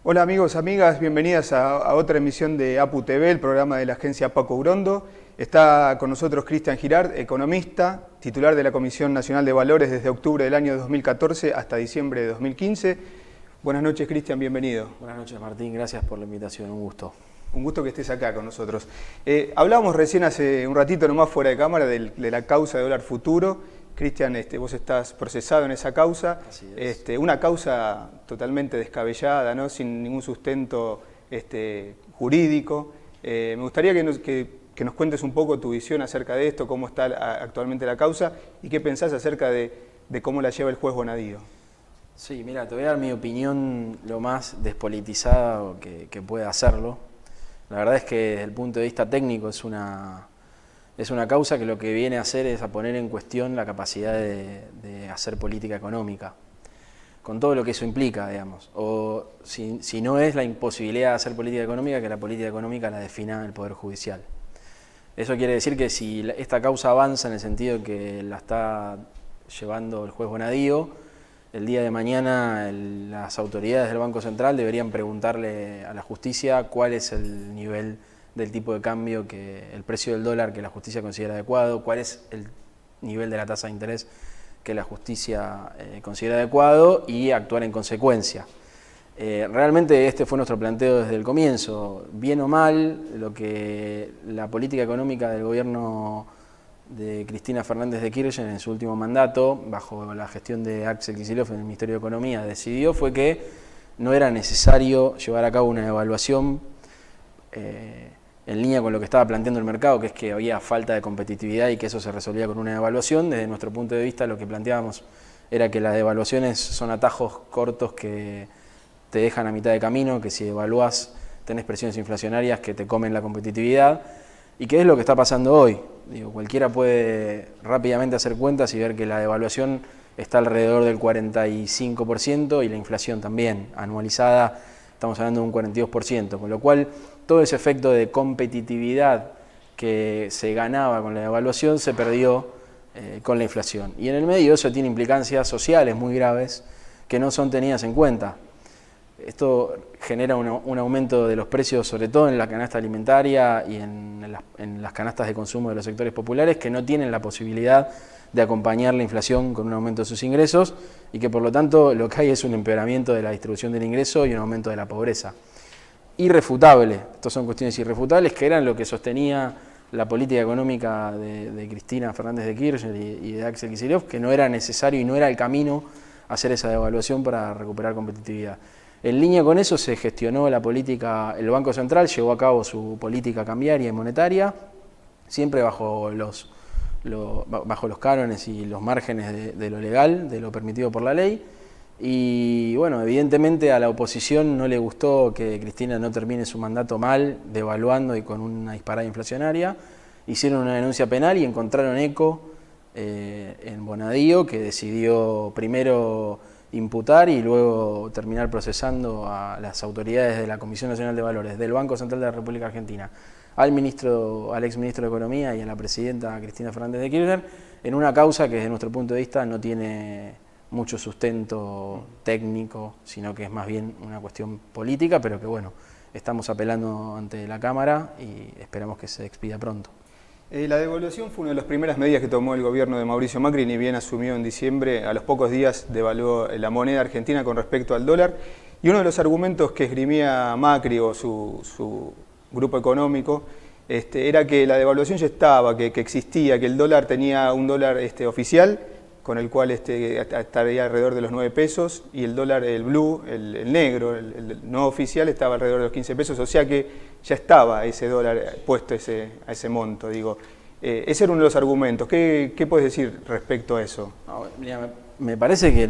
Hola amigos, amigas, bienvenidas a otra emisión de APU TV, el programa de la agencia Paco Urondo. Está con nosotros Cristian Girard, economista, titular de la Comisión Nacional de Valores desde octubre del año 2014 hasta diciembre de 2015. Buenas noches, Cristian, bienvenido. Buenas noches, Martín, gracias por la invitación, un gusto. Un gusto que estés acá con nosotros. Hablábamos recién hace un ratito nomás fuera de cámara de la causa de dólar futuro. Cristian, vos estás procesado en esa causa. Así es. Una causa totalmente descabellada, ¿no? Sin ningún sustento jurídico. Me gustaría que nos cuentes un poco tu visión acerca de esto, cómo está actualmente la causa y qué pensás acerca de cómo la lleva el juez Bonadío. Sí, mira, te voy a dar mi opinión lo más despolitizada que pueda hacerlo. La verdad es que desde el punto de vista técnico es una causa que lo que viene a hacer es a poner en cuestión la capacidad de hacer política económica, con todo lo que eso implica, digamos. O si no es la imposibilidad de hacer política económica, que la política económica la defina el Poder Judicial. Eso quiere decir que si esta causa avanza en el sentido que la está llevando el juez Bonadío, el día de mañana las autoridades del Banco Central deberían preguntarle a la justicia cuál es el nivel del tipo de cambio, el precio del dólar que la justicia considera adecuado, cuál es el nivel de la tasa de interés que la justicia considera adecuado y actuar en consecuencia. Realmente este fue nuestro planteo desde el comienzo. Bien o mal, lo que la política económica del gobierno de Cristina Fernández de Kirchner en su último mandato, bajo la gestión de Axel Kicillof en el Ministerio de Economía, decidió fue que no era necesario llevar a cabo una evaluación en línea con lo que estaba planteando el mercado, que es que había falta de competitividad y que eso se resolvía con una devaluación. Desde nuestro punto de vista lo que planteábamos era que las devaluaciones son atajos cortos que te dejan a mitad de camino, que si evaluás tenés presiones inflacionarias que te comen la competitividad, y que es lo que está pasando hoy. Cualquiera puede rápidamente hacer cuentas y ver que la devaluación está alrededor del 45% y la inflación también, anualizada, estamos hablando de un 42%, con lo cual todo ese efecto de competitividad que se ganaba con la devaluación se perdió con la inflación. Y en el medio eso tiene implicancias sociales muy graves que no son tenidas en cuenta. Esto genera un aumento de los precios, sobre todo en la canasta alimentaria y en las canastas de consumo de los sectores populares, que no tienen la posibilidad de acompañar la inflación con un aumento de sus ingresos y que por lo tanto lo que hay es un empeoramiento de la distribución del ingreso y un aumento de la pobreza. Irrefutable, estas son cuestiones irrefutables que eran lo que sostenía la política económica de Cristina Fernández de Kirchner y de Axel Kicillof, que no era necesario y no era el camino hacer esa devaluación para recuperar competitividad. En línea con eso se gestionó la política, el Banco Central llevó a cabo su política cambiaria y monetaria, siempre bajo los cánones y los márgenes de lo legal, de lo permitido por la ley. Y bueno, evidentemente a la oposición no le gustó que Cristina no termine su mandato mal, devaluando y con una disparada inflacionaria. Hicieron una denuncia penal y encontraron eco en Bonadío, que decidió primero imputar y luego terminar procesando a las autoridades de la Comisión Nacional de Valores, del Banco Central de la República Argentina, al exministro de Economía y a la presidenta Cristina Fernández de Kirchner, en una causa que desde nuestro punto de vista no tiene mucho sustento técnico, sino que es más bien una cuestión política, pero que bueno, estamos apelando ante la Cámara y esperamos que se expida pronto. La devaluación fue una de las primeras medidas que tomó el gobierno de Mauricio Macri, ni bien asumió en diciembre, a los pocos días devaluó la moneda argentina con respecto al dólar, y uno de los argumentos que esgrimía Macri o su grupo económico era que la devaluación ya estaba, que existía, que el dólar tenía un dólar oficial, con el cual estaría alrededor de los 9 pesos, y el dólar, el blue, el negro, el no oficial, estaba alrededor de los 15 pesos, o sea que ya estaba ese dólar puesto a ese monto. Ese era uno de los argumentos. ¿Qué puedes decir respecto a eso? No, mira, me parece que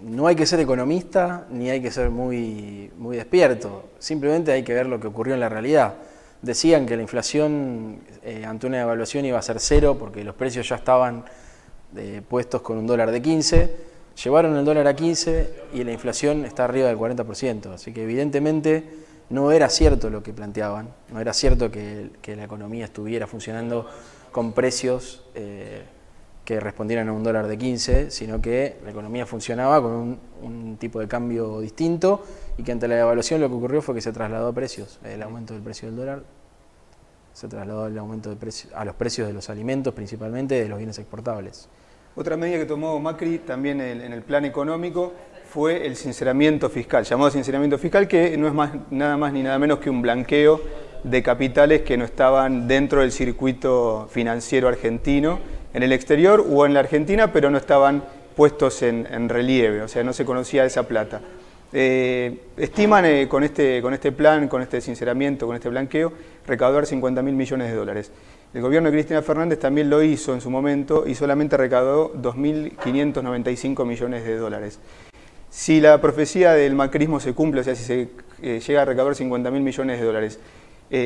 no hay que ser economista ni hay que ser muy despierto, simplemente hay que ver lo que ocurrió en la realidad. Decían que la inflación ante una devaluación iba a ser cero porque los precios ya estaban puestos con un dólar de 15, llevaron el dólar a 15 y la inflación está arriba del 40%, así que evidentemente no era cierto lo que planteaban, no era cierto que la economía estuviera funcionando con precios que respondieran a un dólar de 15, sino que la economía funcionaba con un tipo de cambio distinto y que ante la devaluación lo que ocurrió fue que se trasladó a precios. El aumento del precio del dólar se trasladó el aumento de a los precios de los alimentos, principalmente de los bienes exportables. Otra medida que tomó Macri también en el plan económico fue el sinceramiento fiscal, llamado sinceramiento fiscal, que no es nada más ni nada menos que un blanqueo de capitales que no estaban dentro del circuito financiero argentino, en el exterior o en la Argentina, pero no estaban puestos en relieve, o sea, no se conocía esa plata. Estiman con este plan, con este sinceramiento, con este blanqueo, recaudar 50.000 millones de dólares. El gobierno de Cristina Fernández también lo hizo en su momento y solamente recaudó 2.595 millones de dólares. Si la profecía del macrismo se cumple, o sea, si se llega a recaudar 50.000 millones de dólares,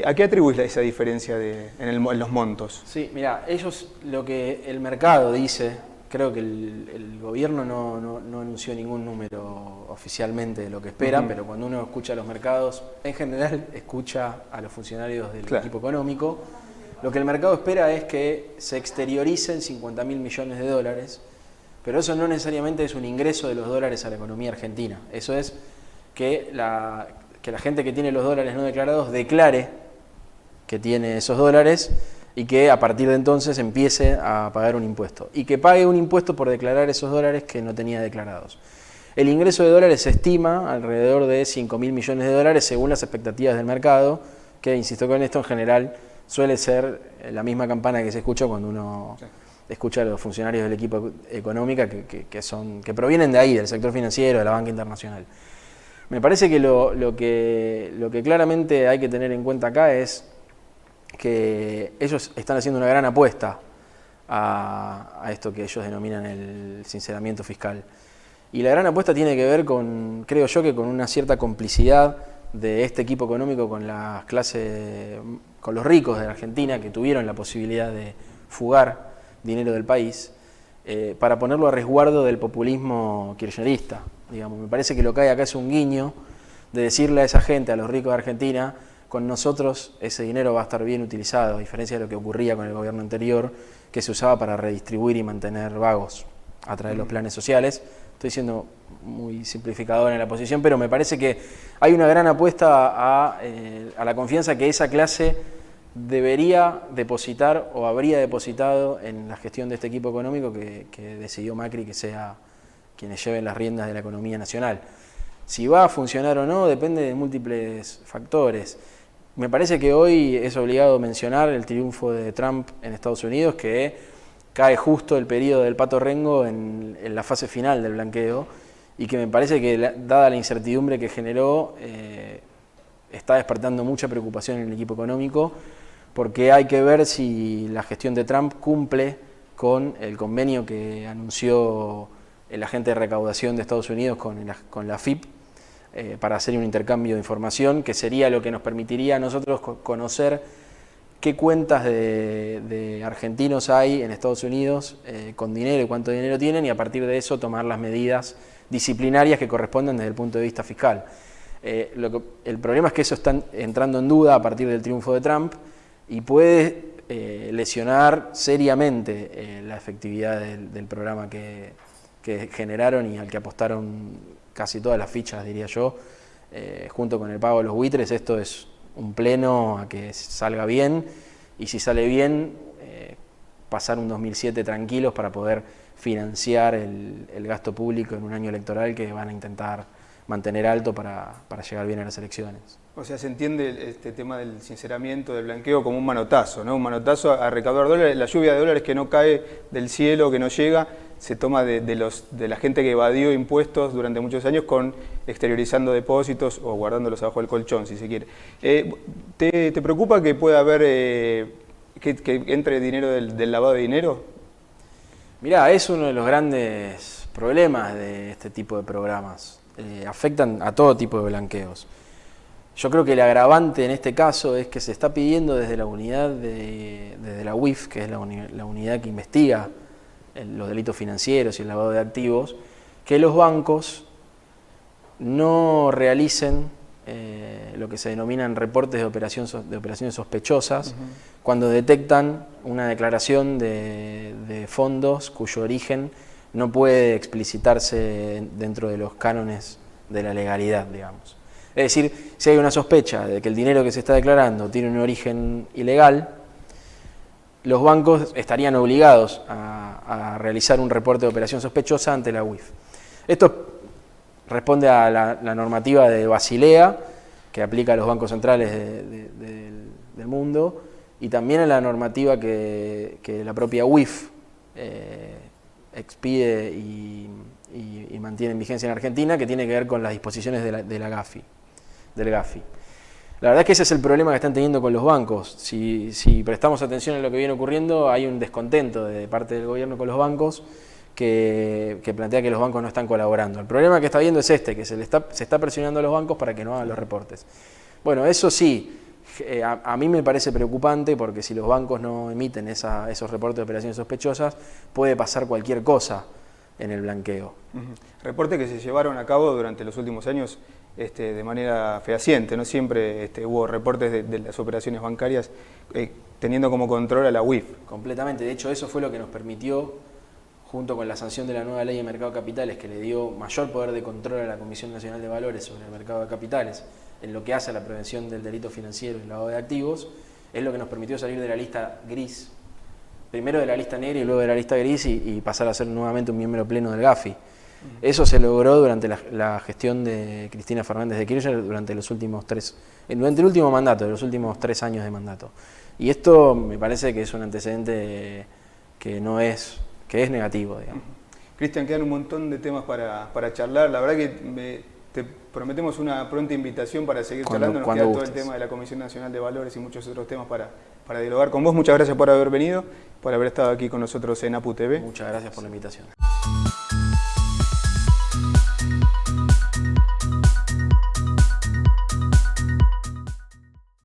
¿a qué atribuís esa diferencia en los montos? Sí, mira, ellos, lo que el mercado dice, creo que el gobierno no anunció ningún número oficialmente de lo que espera, pero cuando uno escucha a los mercados, en general escucha a los funcionarios del equipo económico, lo que el mercado espera es que se exterioricen 50.000 millones de dólares, pero eso no necesariamente es un ingreso de los dólares a la economía argentina. Eso es que la gente que tiene los dólares no declarados declare que tiene esos dólares y que a partir de entonces empiece a pagar un impuesto. Y que pague un impuesto por declarar esos dólares que no tenía declarados. El ingreso de dólares se estima alrededor de 5.000 millones de dólares según las expectativas del mercado, que, insisto con esto, en general suele ser la misma campana que se escucha cuando uno escucha a los funcionarios del equipo económico que provienen de ahí, del sector financiero, de la banca internacional. Me parece que lo que claramente hay que tener en cuenta acá es que ellos están haciendo una gran apuesta a esto que ellos denominan el sinceramiento fiscal. Y la gran apuesta tiene que ver con, creo yo, que con una cierta complicidad de este equipo económico con las clases, con los ricos de la Argentina que tuvieron la posibilidad de fugar dinero del país para ponerlo a resguardo del populismo kirchnerista. Digamos, me parece que lo que hay acá es un guiño de decirle a esa gente, a los ricos de Argentina, con nosotros ese dinero va a estar bien utilizado, a diferencia de lo que ocurría con el gobierno anterior, que se usaba para redistribuir y mantener vagos a través de los planes sociales. Estoy siendo muy simplificador en la posición, pero me parece que hay una gran apuesta a la confianza que esa clase debería depositar o habría depositado en la gestión de este equipo económico que decidió Macri que sea quienes lleven las riendas de la economía nacional. Si va a funcionar o no depende de múltiples factores. Me parece que hoy es obligado mencionar el triunfo de Trump en Estados Unidos, que cae justo el periodo del Pato Rengo en la fase final del blanqueo, y que me parece que, dada la incertidumbre que generó, está despertando mucha preocupación en el equipo económico, porque hay que ver si la gestión de Trump cumple con el convenio que anunció el agente de recaudación de Estados Unidos con la FIP, para hacer un intercambio de información, que sería lo que nos permitiría a nosotros conocer qué cuentas de argentinos hay en Estados Unidos con dinero y cuánto dinero tienen, y a partir de eso tomar las medidas disciplinarias que corresponden desde el punto de vista fiscal. El problema es que eso está entrando en duda a partir del triunfo de Trump y puede lesionar seriamente la efectividad del programa que generaron y al que apostaron casi todas las fichas, diría yo, junto con el pago de los buitres. Esto es un pleno a que salga bien, y si sale bien, pasar un 2007 tranquilos para poder financiar el gasto público en un año electoral que van a intentar mantener alto para llegar bien a las elecciones. O sea, se entiende este tema del sinceramiento, del blanqueo, como un manotazo, ¿no? Un manotazo a recaudar dólares, la lluvia de dólares que no cae del cielo, que no llega, se toma de la gente que evadió impuestos durante muchos años con exteriorizando depósitos o guardándolos abajo del colchón, si se quiere. ¿Te preocupa que pueda haber, que entre dinero del lavado de dinero? Mirá, es uno de los grandes problemas de este tipo de programas. Afectan a todo tipo de blanqueos. Yo creo que el agravante en este caso es que se está pidiendo desde la unidad, desde la UIF, que es la unidad que investiga los delitos financieros y el lavado de activos, que los bancos no realicen lo que se denominan reportes de operaciones sospechosas, cuando detectan una declaración de fondos cuyo origen no puede explicitarse dentro de los cánones de la legalidad, digamos. Es decir, si hay una sospecha de que el dinero que se está declarando tiene un origen ilegal, los bancos estarían obligados a realizar un reporte de operación sospechosa ante la UIF. Esto responde a la normativa de Basilea, que aplica a los bancos centrales del mundo, y también a la normativa que la propia UIF expide y mantiene en vigencia en Argentina, que tiene que ver con las disposiciones del GAFI. La verdad es que ese es el problema que están teniendo con los bancos. Si prestamos atención a lo que viene ocurriendo, hay un descontento de parte del gobierno con los bancos que plantea que los bancos no están colaborando. El problema que está viendo es que se está presionando a los bancos para que no hagan los reportes. Bueno, eso sí, a mí me parece preocupante, porque si los bancos no emiten esos reportes de operaciones sospechosas, puede pasar cualquier cosa en el blanqueo. Reportes que se llevaron a cabo durante los últimos años de manera fehaciente, no siempre hubo reportes de las operaciones bancarias teniendo como control a la UIF. Completamente, de hecho eso fue lo que nos permitió, junto con la sanción de la nueva ley de mercado de capitales, que le dio mayor poder de control a la Comisión Nacional de Valores sobre el mercado de capitales, en lo que hace a la prevención del delito financiero y el lavado de activos, es lo que nos permitió salir de la lista gris, primero de la lista negra y luego de la lista gris, y pasar a ser nuevamente un miembro pleno del GAFI. Eso se logró durante la gestión de Cristina Fernández de Kirchner durante el último mandato, de los últimos 3 años de mandato. Y esto me parece que es un antecedente que es negativo, digamos. Cristian, quedan un montón de temas para charlar. La verdad que te prometemos una pronta invitación para seguir charlando. Nos queda todo el tema de la Comisión Nacional de Valores y muchos otros temas para dialogar con vos. Muchas gracias por haber venido, por haber estado aquí con nosotros en APU TV. Muchas gracias por la invitación.